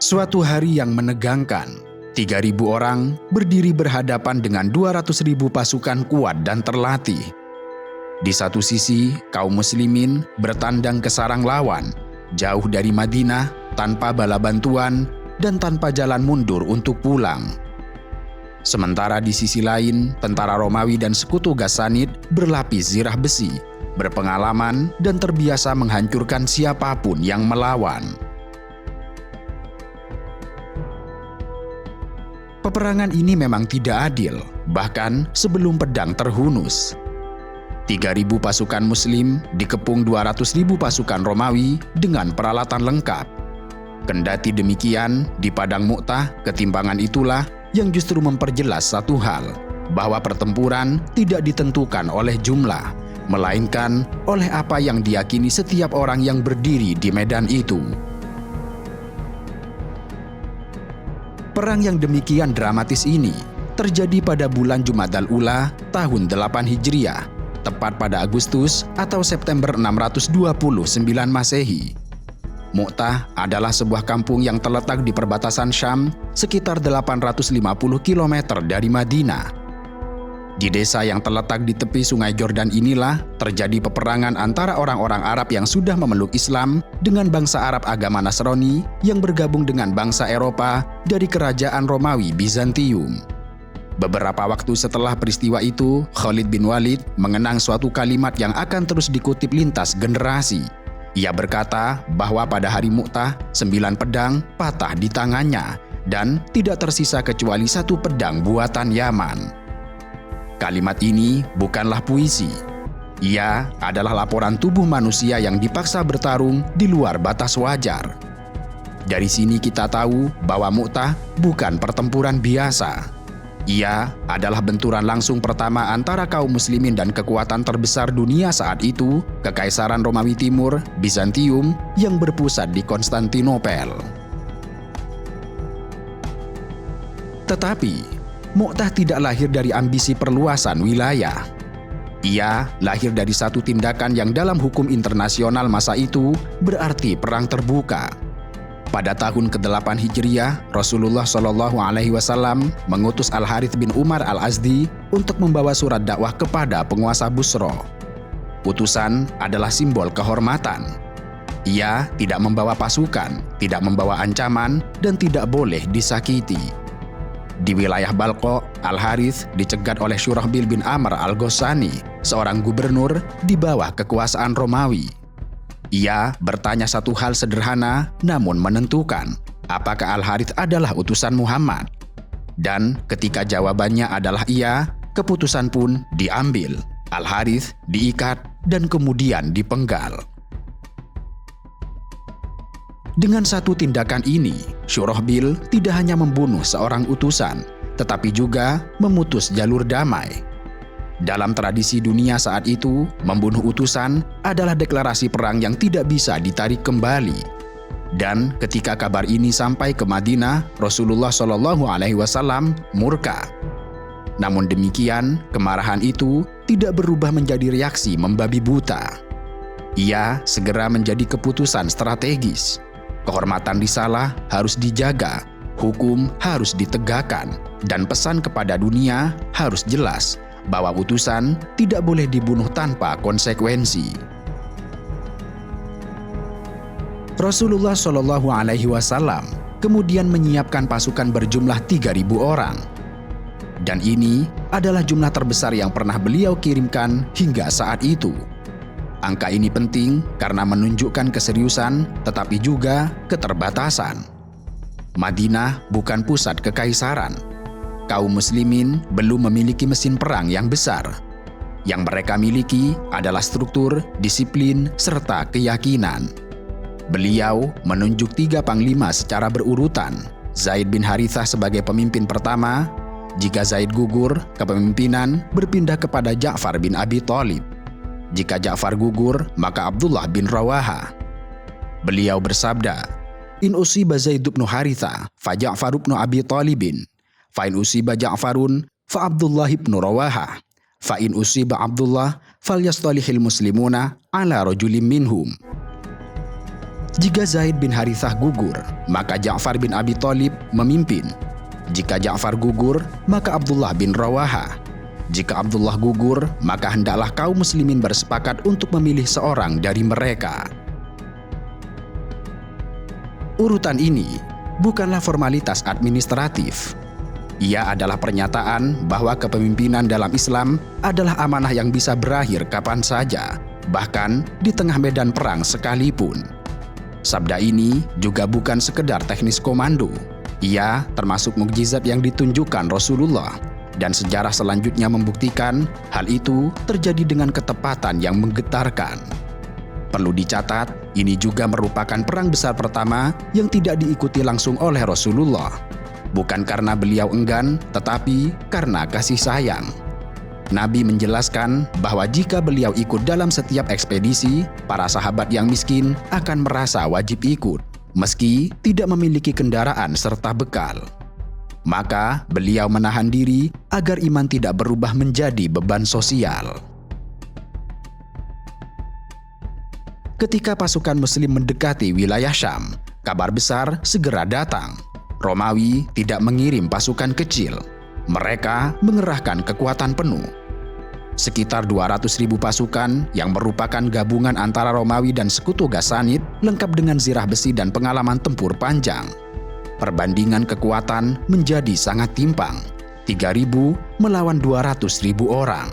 Suatu hari yang menegangkan, 3.000 orang berdiri berhadapan dengan 200.000 pasukan kuat dan terlatih. Di satu sisi, kaum muslimin bertandang ke sarang lawan, jauh dari Madinah, tanpa bala bantuan dan tanpa jalan mundur untuk pulang. Sementara di sisi lain, tentara Romawi dan sekutu Ghassanid berlapis zirah besi, berpengalaman dan terbiasa menghancurkan siapapun yang melawan. Peperangan ini memang tidak adil, bahkan sebelum pedang terhunus. 3.000 pasukan Muslim dikepung 200.000 pasukan Romawi dengan peralatan lengkap. Kendati demikian, di Padang Mu'tah, ketimpangan itulah yang justru memperjelas satu hal, bahwa pertempuran tidak ditentukan oleh jumlah, melainkan oleh apa yang diyakini setiap orang yang berdiri di medan itu. Perang yang demikian dramatis ini terjadi pada bulan Jumadal Ula tahun 8 Hijriah, tepat pada Agustus atau September 629 Masehi. Mu'tah adalah sebuah kampung yang terletak di perbatasan Syam sekitar 850 km dari Madinah. Di desa yang terletak di tepi sungai Yordan inilah terjadi peperangan antara orang-orang Arab yang sudah memeluk Islam dengan bangsa Arab agama Nasrani yang bergabung dengan bangsa Eropa dari kerajaan Romawi Bizantium. Beberapa waktu setelah peristiwa itu, Khalid bin Walid mengenang suatu kalimat yang akan terus dikutip lintas generasi. Ia berkata bahwa pada hari Mu'tah, 9 pedang patah di tangannya dan tidak tersisa kecuali 1 pedang buatan Yaman. Kalimat ini bukanlah puisi. Ia adalah laporan tubuh manusia yang dipaksa bertarung di luar batas wajar. Dari sini kita tahu bahwa Mu'tah bukan pertempuran biasa. Ia adalah benturan langsung pertama antara kaum muslimin dan kekuatan terbesar dunia saat itu, Kekaisaran Romawi Timur, Bizantium, yang berpusat di Konstantinopel. Tetapi Mu'tah tidak lahir dari ambisi perluasan wilayah. Ia lahir dari satu tindakan yang dalam hukum internasional masa itu berarti perang terbuka. Pada tahun ke-8 Hijriah, Rasulullah SAW mengutus Al-Harith bin Umar Al-Azdi untuk membawa surat dakwah kepada penguasa Busra. Utusan adalah simbol kehormatan. Ia tidak membawa pasukan, tidak membawa ancaman, dan tidak boleh disakiti. Di wilayah Balqa, Al-Harith dicegat oleh Syurahbil bin Amr Al-Ghassani, seorang gubernur di bawah kekuasaan Romawi. Ia bertanya satu hal sederhana namun menentukan, apakah Al-Harith adalah utusan Muhammad? Dan ketika jawabannya adalah iya, keputusan pun diambil. Al-Harith diikat dan kemudian dipenggal. Dengan satu tindakan ini, Syurahbil tidak hanya membunuh seorang utusan, tetapi juga memutus jalur damai. Dalam tradisi dunia saat itu, membunuh utusan adalah deklarasi perang yang tidak bisa ditarik kembali. Dan ketika kabar ini sampai ke Madinah, Rasulullah SAW murka. Namun demikian, kemarahan itu tidak berubah menjadi reaksi membabi buta. Ia segera menjadi keputusan strategis. Kehormatan risalah harus dijaga, hukum harus ditegakkan, dan pesan kepada dunia harus jelas bahwa utusan tidak boleh dibunuh tanpa konsekuensi. Rasulullah SAW kemudian menyiapkan pasukan berjumlah 3.000 orang. Dan ini adalah jumlah terbesar yang pernah beliau kirimkan hingga saat itu. Angka ini penting karena menunjukkan keseriusan tetapi juga keterbatasan. Madinah bukan pusat kekaisaran. Kaum muslimin belum memiliki mesin perang yang besar. Yang mereka miliki adalah struktur, disiplin, serta keyakinan. Beliau menunjuk 3 panglima secara berurutan. Zaid bin Harithah sebagai pemimpin pertama. Jika Zaid gugur, kepemimpinan berpindah kepada Ja'far bin Abi Thalib. Jika Ja'far gugur, maka Abdullah bin Rawaha. Beliau bersabda, "In usiba Zaid bin Haritha, fa Ja'far bin Abi Thalibin. Fa in usiba Ja'farun, fa Abdullah bin Rawaha. Fa in usiba Abdullah, falyastalihil muslimuna ala rajulim minhum." Jika Zaid bin Harithah gugur, maka Ja'far bin Abi Thalib memimpin. Jika Ja'far gugur, maka Abdullah bin Rawaha. Jika Abdullah gugur, maka hendaklah kaum muslimin bersepakat untuk memilih seorang dari mereka. Urutan ini bukanlah formalitas administratif. Ia adalah pernyataan bahwa kepemimpinan dalam Islam adalah amanah yang bisa berakhir kapan saja, bahkan di tengah medan perang sekalipun. Sabda ini juga bukan sekedar teknis komando. Ia termasuk mukjizat yang ditunjukkan Rasulullah, dan sejarah selanjutnya membuktikan hal itu terjadi dengan ketepatan yang menggetarkan. Perlu dicatat, ini juga merupakan perang besar pertama yang tidak diikuti langsung oleh Rasulullah. Bukan karena beliau enggan, tetapi karena kasih sayang. Nabi menjelaskan bahwa jika beliau ikut dalam setiap ekspedisi, para sahabat yang miskin akan merasa wajib ikut, meski tidak memiliki kendaraan serta bekal. Maka beliau menahan diri agar iman tidak berubah menjadi beban sosial. Ketika pasukan Muslim mendekati wilayah Syam, kabar besar segera datang. Romawi tidak mengirim pasukan kecil. Mereka mengerahkan kekuatan penuh. Sekitar 200.000 pasukan yang merupakan gabungan antara Romawi dan sekutu Ghassanid, lengkap dengan zirah besi dan pengalaman tempur panjang. Perbandingan kekuatan menjadi sangat timpang, 3.000 melawan 200.000 orang.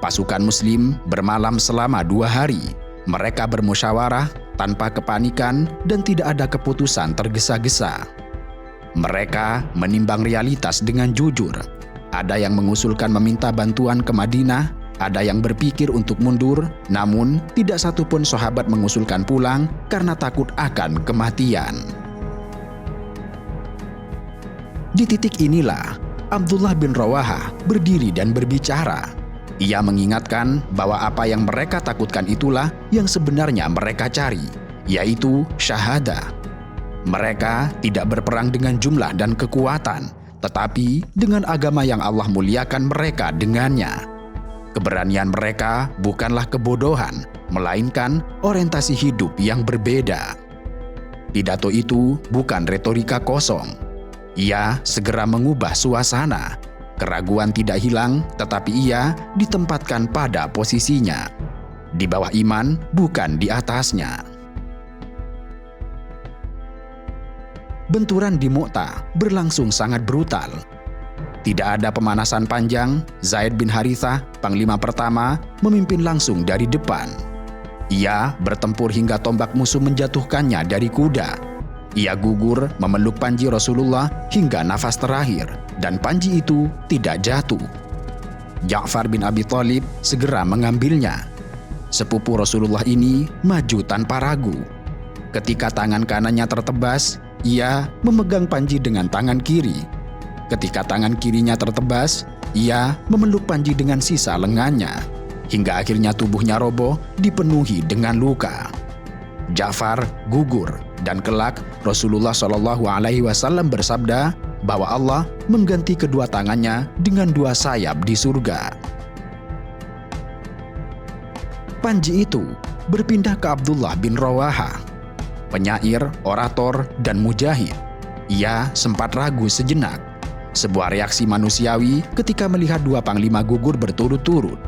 Pasukan Muslim bermalam selama 2 hari. Mereka bermusyawarah tanpa kepanikan dan tidak ada keputusan tergesa-gesa. Mereka menimbang realitas dengan jujur. Ada yang mengusulkan meminta bantuan ke Madinah, ada yang berpikir untuk mundur, namun tidak satupun sahabat mengusulkan pulang karena takut akan kematian. Di titik inilah Abdullah bin Rawaha berdiri dan berbicara. Ia mengingatkan bahwa apa yang mereka takutkan itulah yang sebenarnya mereka cari, yaitu syahadah. Mereka tidak berperang dengan jumlah dan kekuatan, tetapi dengan agama yang Allah muliakan mereka dengannya. Keberanian mereka bukanlah kebodohan, melainkan orientasi hidup yang berbeda. Pidato itu bukan retorika kosong. Ia segera mengubah suasana. Keraguan tidak hilang, tetapi ia ditempatkan pada posisinya. Di bawah iman, bukan di atasnya. Benturan di Mu'tah berlangsung sangat brutal. Tidak ada pemanasan panjang, Zaid bin Harithah, panglima pertama, memimpin langsung dari depan. Ia bertempur hingga tombak musuh menjatuhkannya dari kuda. Ia gugur memeluk panji Rasulullah hingga nafas terakhir, dan panji itu tidak jatuh. Ja'far bin Abi Thalib segera mengambilnya. Sepupu Rasulullah ini maju tanpa ragu. Ketika tangan kanannya tertebas, ia memegang panji dengan tangan kiri. Ketika tangan kirinya tertebas, ia memeluk panji dengan sisa lengannya, hingga akhirnya tubuhnya roboh dipenuhi dengan luka. Ja'far gugur, dan kelak Rasulullah SAW bersabda bahwa Allah mengganti kedua tangannya dengan 2 sayap di surga. Panji itu berpindah ke Abdullah bin Rawaha, penyair, orator, dan mujahid. Ia sempat ragu sejenak, sebuah reaksi manusiawi ketika melihat 2 panglima gugur berturut-turut.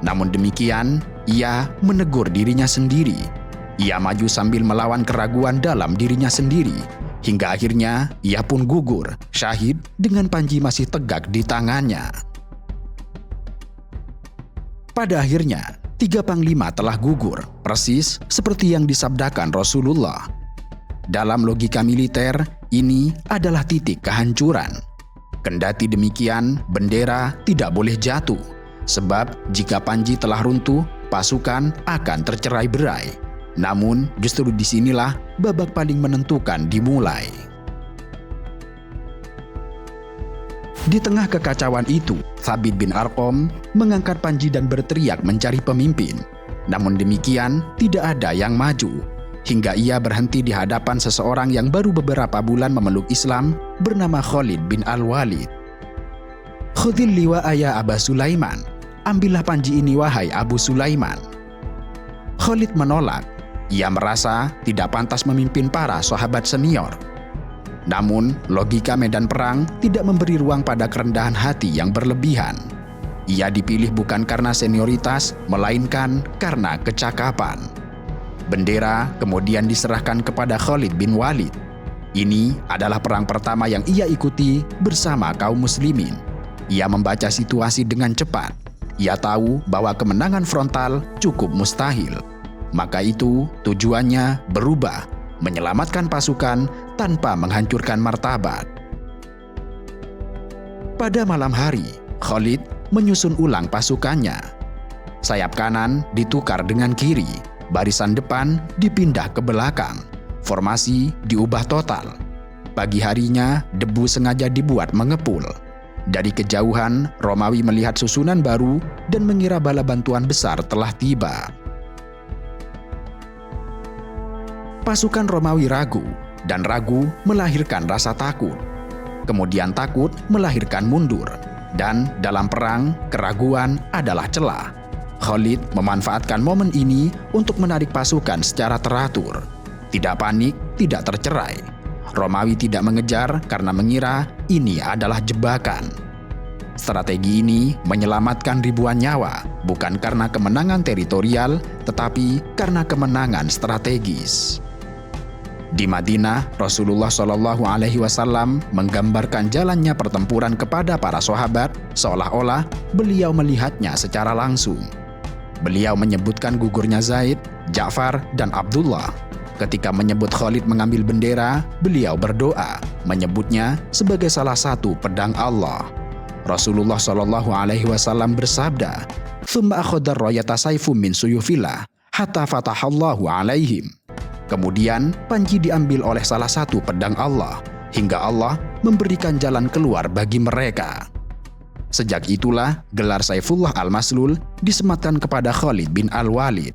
Namun demikian, ia menegur dirinya sendiri. Ia maju sambil melawan keraguan dalam dirinya sendiri, hingga akhirnya ia pun gugur, syahid dengan panji masih tegak di tangannya. Pada akhirnya, 3 panglima telah gugur, persis seperti yang disabdakan Rasulullah. Dalam logika militer, ini adalah titik kehancuran. Kendati demikian, bendera tidak boleh jatuh, sebab jika panji telah runtuh, pasukan akan tercerai-berai. Namun, justru disinilah babak paling menentukan dimulai. Di tengah kekacauan itu, Thabit bin Arqam mengangkat panji dan berteriak mencari pemimpin. Namun demikian, tidak ada yang maju, hingga ia berhenti di hadapan seseorang yang baru beberapa bulan memeluk Islam bernama Khalid bin Al-Walid. "Khudhil liwa'a ya Aba Sulaiman." Ambillah panji ini wahai Abu Sulaiman. Khalid menolak. Ia merasa tidak pantas memimpin para sahabat senior. Namun, logika medan perang tidak memberi ruang pada kerendahan hati yang berlebihan. Ia dipilih bukan karena senioritas, melainkan karena kecakapan. Bendera kemudian diserahkan kepada Khalid bin Walid. Ini adalah perang pertama yang ia ikuti bersama kaum muslimin. Ia membaca situasi dengan cepat. Ia tahu bahwa kemenangan frontal cukup mustahil. Maka itu tujuannya berubah, menyelamatkan pasukan tanpa menghancurkan martabat. Pada malam hari, Khalid menyusun ulang pasukannya. Sayap kanan ditukar dengan kiri, barisan depan dipindah ke belakang, formasi diubah total. Pagi harinya, debu sengaja dibuat mengepul. Dari kejauhan, Romawi melihat susunan baru dan mengira bala bantuan besar telah tiba. Pasukan Romawi ragu, dan ragu melahirkan rasa takut. Kemudian takut melahirkan mundur, dan dalam perang, keraguan adalah celah. Khalid memanfaatkan momen ini untuk menarik pasukan secara teratur. Tidak panik, tidak tercerai. Romawi tidak mengejar karena mengira ini adalah jebakan. Strategi ini menyelamatkan ribuan nyawa, bukan karena kemenangan teritorial, tetapi karena kemenangan strategis. Di Madinah, Rasulullah Shallallahu Alaihi Wasallam menggambarkan jalannya pertempuran kepada para sahabat seolah-olah beliau melihatnya secara langsung. Beliau menyebutkan gugurnya Zaid, Ja'far, dan Abdullah. Ketika menyebut Khalid mengambil bendera, beliau berdoa, menyebutnya sebagai salah satu pedang Allah. Rasulullah Shallallahu Alaihi Wasallam bersabda, "Tsumma akhadha rayata sayfum min suyufillah hatta fatahallahu alaihim." Kemudian panji diambil oleh salah satu pedang Allah, hingga Allah memberikan jalan keluar bagi mereka. Sejak itulah gelar Saifullah al-Maslul disematkan kepada Khalid bin al-Walid.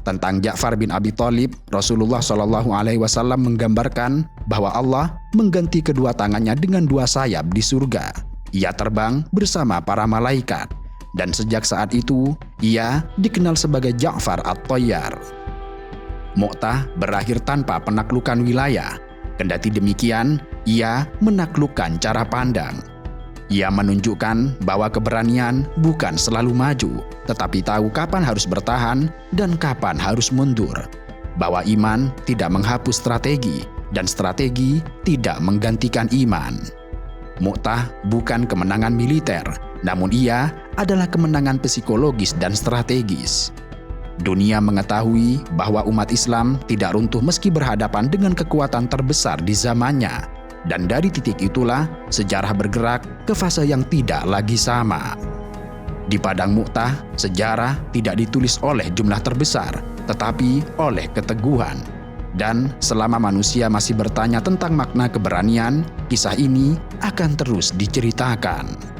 Tentang Ja'far bin Abi Thalib, Rasulullah Shallallahu Alaihi Wasallam menggambarkan bahwa Allah mengganti kedua tangannya dengan dua sayap di surga. Ia terbang bersama para malaikat, dan sejak saat itu ia dikenal sebagai Ja'far at-Tayyar. Mu'tah berakhir tanpa penaklukan wilayah. Kendati demikian, ia menaklukkan cara pandang. Ia menunjukkan bahwa keberanian bukan selalu maju, tetapi tahu kapan harus bertahan dan kapan harus mundur. Bahwa iman tidak menghapus strategi, dan strategi tidak menggantikan iman. Mu'tah bukan kemenangan militer, namun ia adalah kemenangan psikologis dan strategis. Dunia mengetahui bahwa umat Islam tidak runtuh meski berhadapan dengan kekuatan terbesar di zamannya. Dan dari titik itulah sejarah bergerak ke fase yang tidak lagi sama. Di padang Mu'tah, sejarah tidak ditulis oleh jumlah terbesar, tetapi oleh keteguhan. Dan selama manusia masih bertanya tentang makna keberanian, kisah ini akan terus diceritakan.